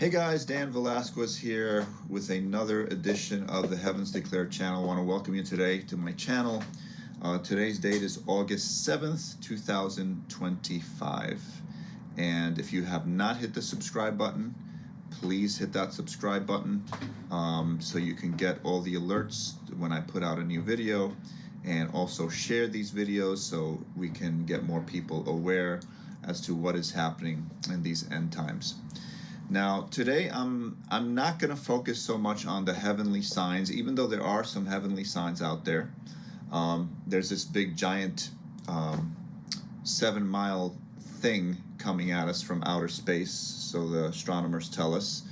Hey guys, Dan Velasquez here with another edition of the Heavens Declared channel. I want to welcome you today to my channel. Today's date is August 7th, 2025. And if you have not hit the subscribe button, please hit that subscribe button so you can get all the alerts when I put out a new video, and also share these videos so we can get more people aware as to what is happening in these end times. Now, today I'm not going to focus so much on the heavenly signs, even though there are some heavenly signs out there. There's this big giant 7-mile thing coming at us from outer space, so the astronomers tell us.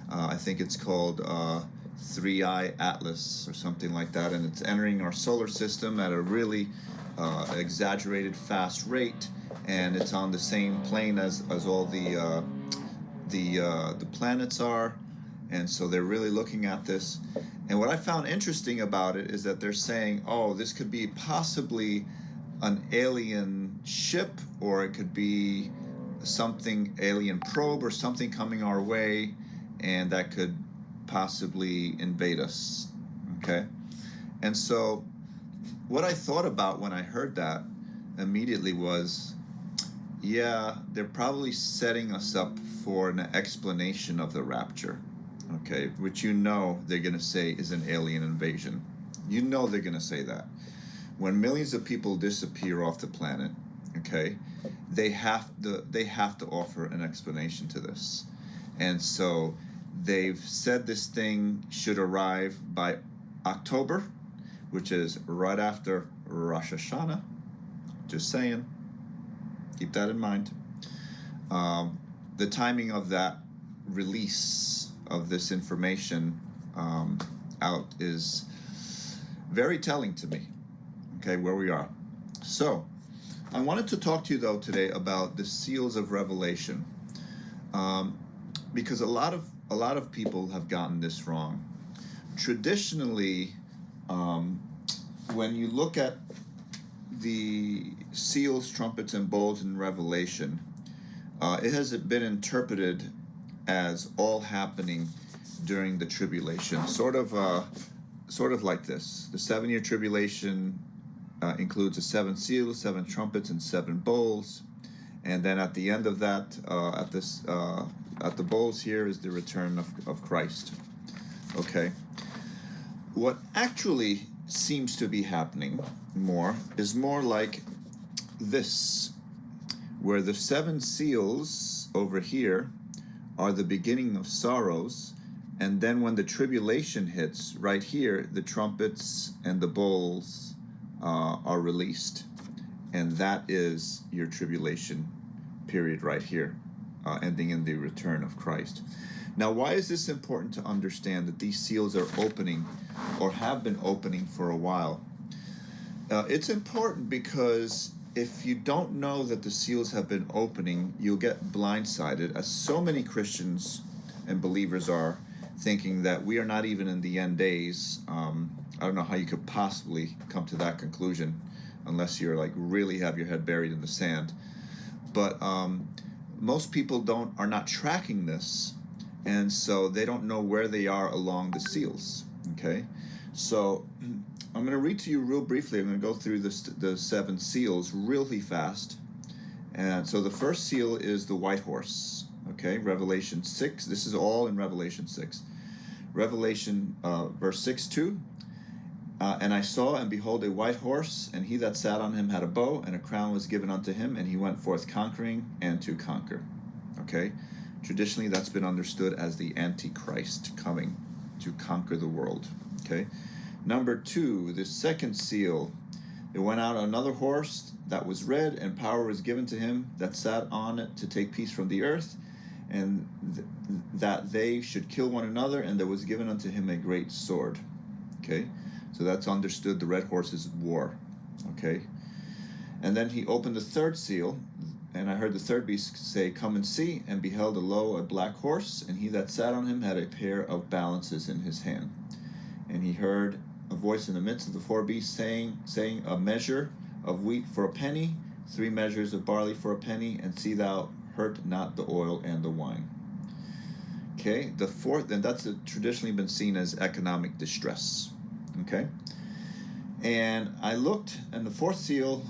I think it's called 3-Eye Atlas or something like that, and it's entering our solar system at a really exaggerated fast rate, and it's on the same plane as all the planets are, and so they're really looking at this. And what I found interesting about it is that they're saying, oh, this could be possibly an alien ship, or it could be something, alien probe or something coming our way, and that could possibly invade us. Okay? And so what I thought about when I heard that immediately was, yeah, they're probably setting us up for an explanation of the rapture, okay, which they're going to say is an alien invasion. They're going to say that. When millions of people disappear off the planet, okay, they have to offer an explanation to this. And so they've said this thing should arrive by October, which is right after Rosh Hashanah. Just saying. Keep that in mind. The timing of that release of this information out is very telling to me, okay, where we are. So I wanted to talk to you, though, today about the seals of revelation, because a lot of people have gotten this wrong. Traditionally, when you look at the seals, trumpets, and bowls in Revelation, it has been interpreted as all happening during the tribulation, sort of like this. The 7-year tribulation includes the 7 seals, 7 trumpets, and 7 bowls, and then at the end of that, at the bowls here is the return of Christ. Okay, what actually seems to be happening is more like this, where the 7 seals over here are the beginning of sorrows, and then when the tribulation hits right here, the trumpets and the bowls are released, and that is your tribulation period right here, ending in the return of Christ. Now, why is this important to understand, that these seals are opening or have been opening for a while? It's important because if you don't know that the seals have been opening, you'll get blindsided, as so many Christians and believers are, thinking that we are not even in the end days. I don't know how you could possibly come to that conclusion unless you're like really have your head buried in the sand. But most people are not tracking this, and so they don't know where they are along the seals. Okay, so I'm going to read to you real briefly. I'm going to go through the 7 seals really fast. And so the first seal is the white horse. Okay, Revelation 6. This is all in Revelation 6. Revelation verse 6:2. And I saw, and behold, a white horse, and he that sat on him had a bow, and a crown was given unto him, and he went forth conquering and to conquer. Okay, traditionally that's been understood as the Antichrist coming to conquer the world. Okay. Number 2, the second seal. There went out another horse that was red, and power was given to him that sat on it to take peace from the earth, and that they should kill one another, and there was given unto him a great sword. Okay, so that's understood. The red horse is war. Okay, and then he opened the third seal, and I heard the third beast say, Come and see, and beheld a black horse, and he that sat on him had a pair of balances in his hand. And he heard a voice in the midst of the 4 beasts saying, a measure of wheat for a penny, 3 measures of barley for a penny, and see thou hurt not the oil and the wine. Okay, the fourth, and that's traditionally been seen as economic distress. Okay, and I looked, and the fourth seal,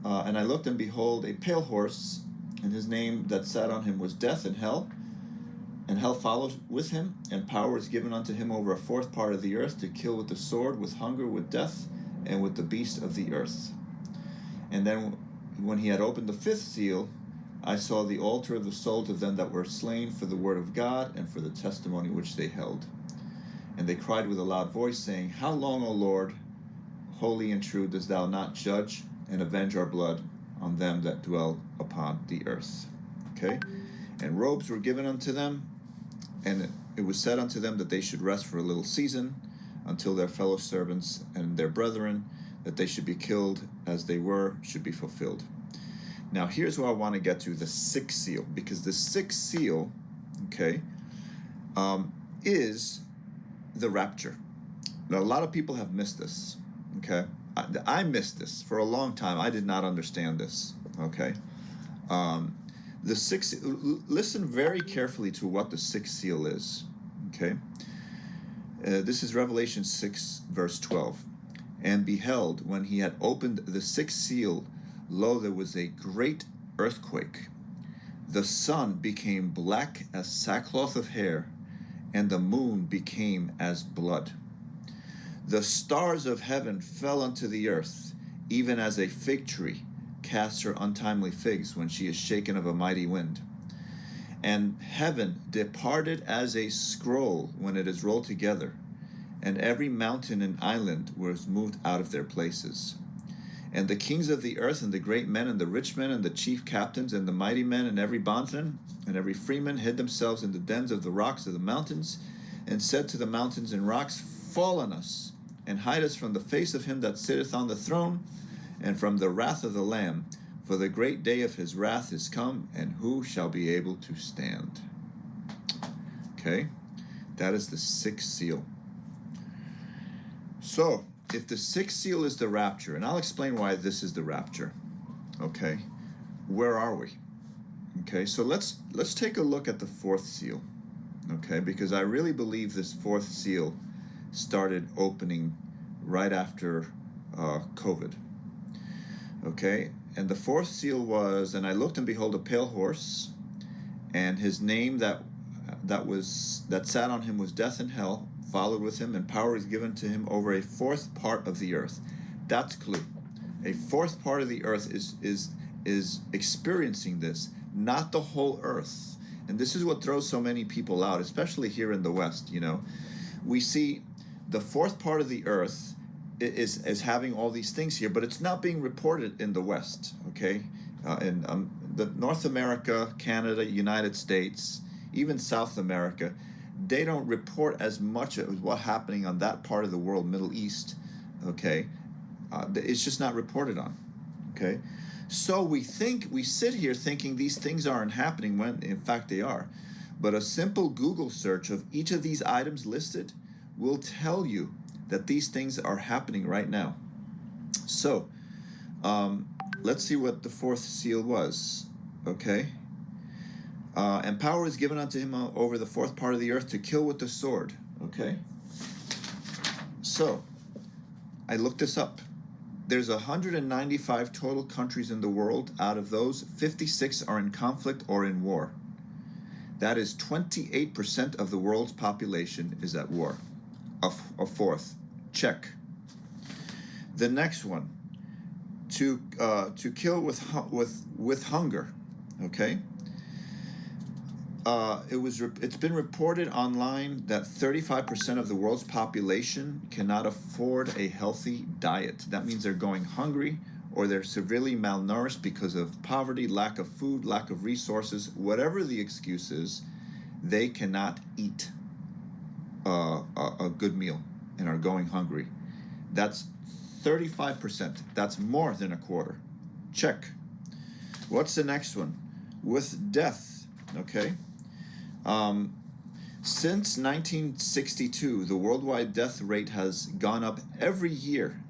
and I looked, and behold, a pale horse, and his name that sat on him was Death, and hell followed with him, and power was given unto him over a fourth part of the earth to kill with the sword, with hunger, with death, and with the beast of the earth. And then when he had opened the fifth seal, I saw the altar of the souls of them that were slain for the word of God and for the testimony which they held. And they cried with a loud voice, saying, How long, O Lord, holy and true, dost thou not judge and avenge our blood on them that dwell upon the earth? Okay? And robes were given unto them, and it was said unto them that they should rest for a little season, until their fellow servants and their brethren, that they should be killed as they were, should be fulfilled. Now here's where I want to get to, the sixth seal, because the sixth seal, okay, is the rapture. Now a lot of people have missed this, okay? I missed this for a long time. I did not understand this, okay? The sixth, listen very carefully to what the sixth seal is, okay? This is Revelation 6, verse 12. And beheld, when he had opened the sixth seal, lo, there was a great earthquake. The sun became black as sackcloth of hair, and the moon became as blood. The stars of heaven fell unto the earth, even as a fig tree casts her untimely figs when she is shaken of a mighty wind. And heaven departed as a scroll when it is rolled together, and every mountain and island was moved out of their places. And the kings of the earth, and the great men, and the rich men, and the chief captains, and the mighty men, and every bondman, and every freeman hid themselves in the dens of the rocks of the mountains, and said to the mountains and rocks, Fall on us, and hide us from the face of him that sitteth on the throne, and from the wrath of the Lamb, for the great day of his wrath is come, and who shall be able to stand? Okay, that is the sixth seal. So, if the sixth seal is the rapture, and I'll explain why this is the rapture, okay, where are we? Okay, so let's take a look at the fourth seal, okay, because I really believe this fourth seal started opening right after COVID. Okay, and the fourth seal was, and I looked, and behold, a pale horse, and his name that sat on him was Death, and hell followed with him, and power was given to him over a fourth part of the earth. That's clue. A fourth part of the earth is experiencing this, not the whole earth. And this is what throws so many people out, especially here in the West. You know, we see the fourth part of the earth is having all these things here, but it's not being reported in the West, okay? In the North America, Canada, United States, even South America, they don't report as much of what's happening on that part of the world, Middle East, okay? It's just not reported on, okay? So we sit here thinking these things aren't happening when in fact they are. But a simple Google search of each of these items listed will tell you that these things are happening right now. So, let's see what the fourth seal was, okay? And power is given unto him over the fourth part of the earth to kill with the sword, okay? So, I looked this up. There's 195 total countries in the world. Out of those, 56 are in conflict or in war. That is 28% of the world's population is at war. A fourth. Check. The next one, to kill with hunger, okay? It's been reported online that 35% of the world's population cannot afford a healthy diet. That means they're going hungry, or they're severely malnourished because of poverty, lack of food, lack of resources, whatever the excuse is, they cannot eat a good meal and are going hungry. That's 35%. That's more than a quarter. Check. What's the next one? With death, okay? Since 1962, the worldwide death rate has gone up every year,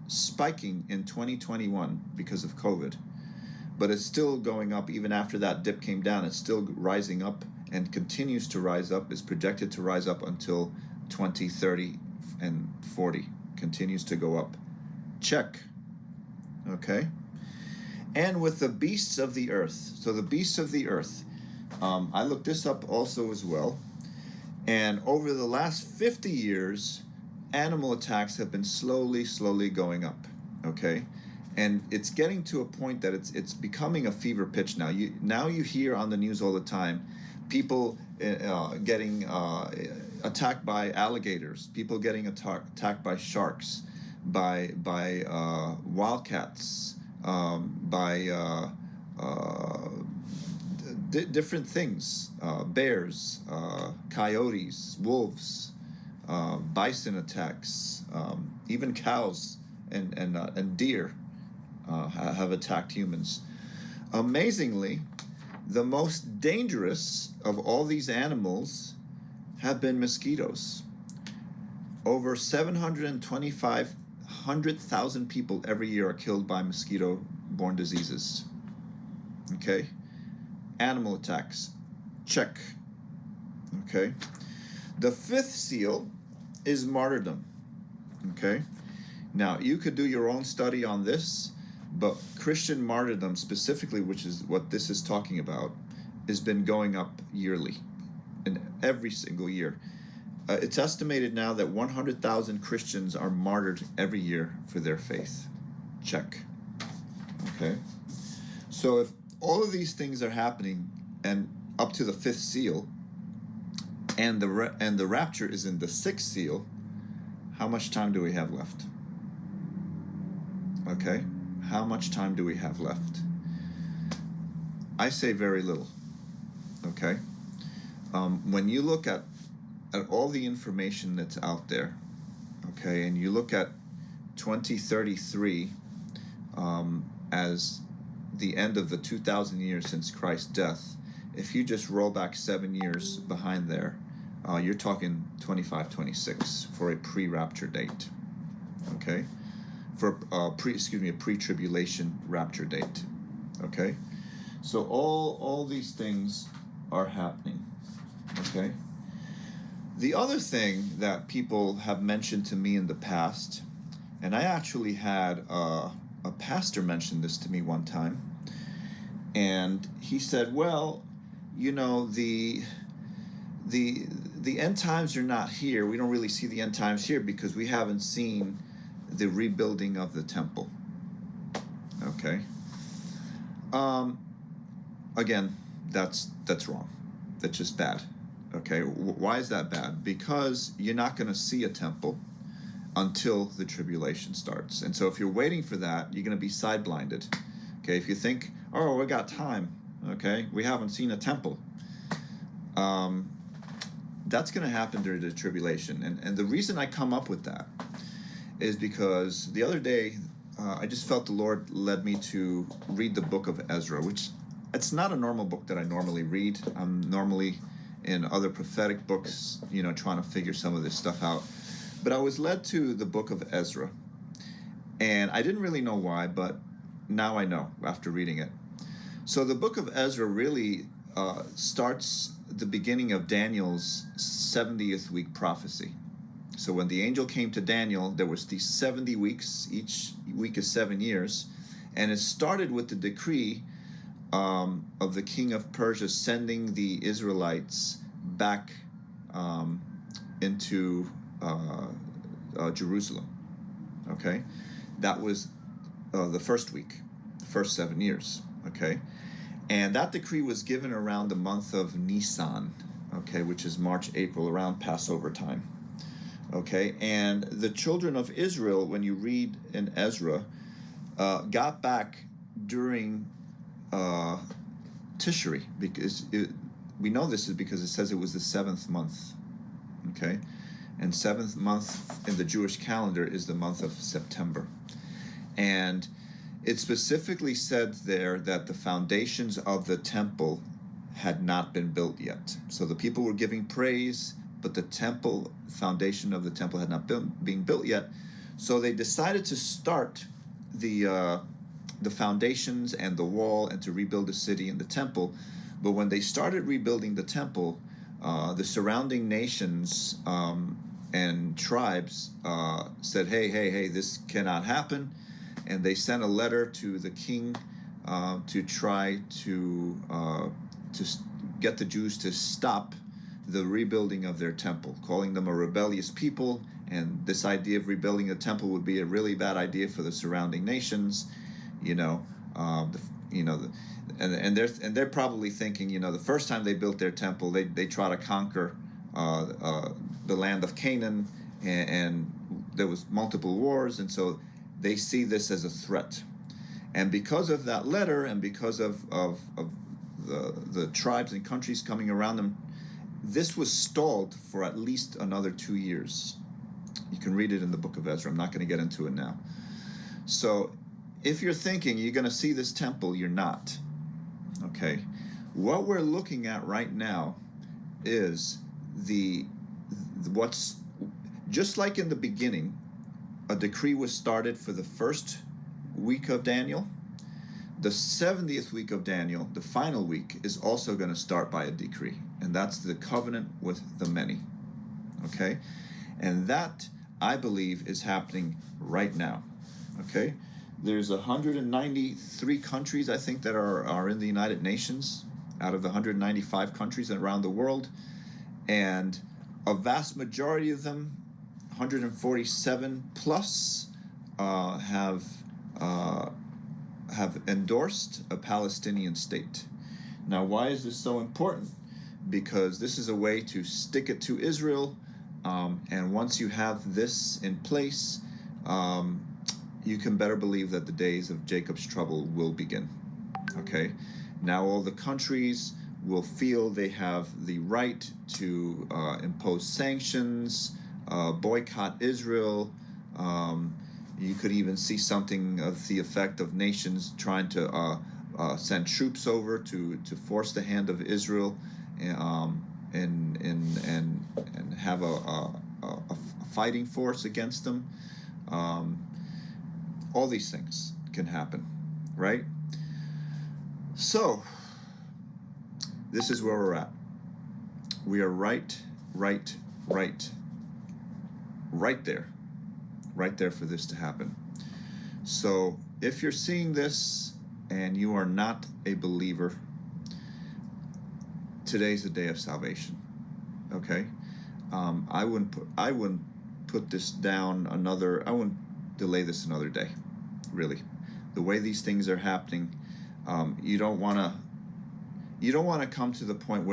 spiking in 2021 because of COVID. But it's still going up even after that dip came down. It's still rising up and continues to rise up, is projected to rise up until 2030 and 40, continues to go up. Check. Okay? And with the beasts of the earth. So the beasts of the earth. I looked this up also as well. And over the last 50 years, animal attacks have been slowly going up. Okay? And it's getting to a point that it's becoming a fever pitch now. You hear on the news all the time people getting attacked by alligators, people getting attacked by sharks, by wildcats, by different things, bears, coyotes, wolves, bison attacks, even cows and deer have attacked humans. Amazingly, the most dangerous of all these animals have been mosquitoes. Over 725,000 people every year are killed by mosquito-borne diseases. Okay? Animal attacks. Check. Okay? The fifth seal is martyrdom. Okay? Now, you could do your own study on this, but Christian martyrdom specifically, which is what this is talking about, has been going up yearly, in every single year. It's estimated now that 100,000 Christians are martyred every year for their faith. Check. Okay? So if all of these things are happening, and up to the fifth seal, and the rapture is in the sixth seal, how much time do we have left? Okay? How much time do we have left? I say very little. Okay? When you look at all the information that's out there, okay, and you look at 2033 as the end of the 2,000 years since Christ's death, if you just roll back 7 years behind there, you're talking 25, 26 for a pre-rapture date. Okay? For a pre-tribulation rapture date. Okay? So all these things are happening. Okay? The other thing that people have mentioned to me in the past, and I actually had a pastor mention this to me one time, and he said, well, you know, the end times are not here. We don't really see the end times here because we haven't seen the rebuilding of the temple. Okay. Again, that's wrong. That's just bad. Okay. Why is that bad? Because you're not going to see a temple until the tribulation starts. And so if you're waiting for that, you're going to be side-blinded. Okay. If you think, oh, we got time. Okay. We haven't seen a temple. That's going to happen during the tribulation. And the reason I come up with that is because the other day, I just felt the Lord led me to read the book of Ezra, which it's not a normal book that I normally read. I'm normally in other prophetic books, you know, trying to figure some of this stuff out. But I was led to the book of Ezra. And I didn't really know why, but now I know after reading it. So the book of Ezra really starts the beginning of Daniel's 70th week prophecy. So when the angel came to Daniel, there was these 70 weeks. Each week is 7 years. And it started with the decree of the king of Persia sending the Israelites back into Jerusalem. Okay? That was the first week, the first 7 years. Okay? And that decree was given around the month of Nisan, okay, which is March, April, around Passover time. Okay, and the children of Israel, when you read in Ezra, got back during Tishri, because we know this is because it says it was the 7th month. Okay, and 7th month in the Jewish calendar is the month of September. And it specifically said there that the foundations of the temple had not been built yet. So the people were giving praise, but the temple, foundation of the temple had not been built yet. So they decided to start the foundations and the wall and to rebuild the city and the temple But when they started rebuilding the temple, the surrounding nations and tribes said, hey, this cannot happen. And they sent a letter to the king to try to get the Jews to stop the rebuilding of their temple, calling them a rebellious people. And this idea of rebuilding the temple would be a really bad idea for the surrounding nations, and they're probably thinking, the first time they built their temple, they try to conquer the land of Canaan, and there was multiple wars, and so they see this as a threat. And because of that letter, and because of the tribes and countries coming around them, this was stalled for at least another 2 years. You can read it in the book of Ezra. I'm not going to get into it now. So if you're thinking you're going to see this temple, you're not. Okay? What we're looking at right now is what's just like in the beginning, a decree was started for the first week of Daniel. The 70th week of Daniel, the final week, is also going to start by a decree, and that's the covenant with the many. Okay? And that, I believe, is happening right now. Okay? There's 193 countries, I think, that are in the United Nations out of the 195 countries around the world, and a vast majority of them, 147 plus, have endorsed a Palestinian state. Now, why is this so important? Because this is a way to stick it to Israel, and once you have this in place, you can better believe that the days of Jacob's trouble will begin. Okay? Now all the countries will feel they have the right to impose sanctions, boycott Israel. You could even see something of the effect of nations trying to send troops over to force the hand of Israel, and have a fighting force against them. All these things can happen, right? So this is where we're at. We are right there for this to happen. So if you're seeing this and you are not a believer, today's the day of salvation. Okay? I wouldn't put this down I wouldn't delay this another day, really. The way these things are happening, you don't want to come to the point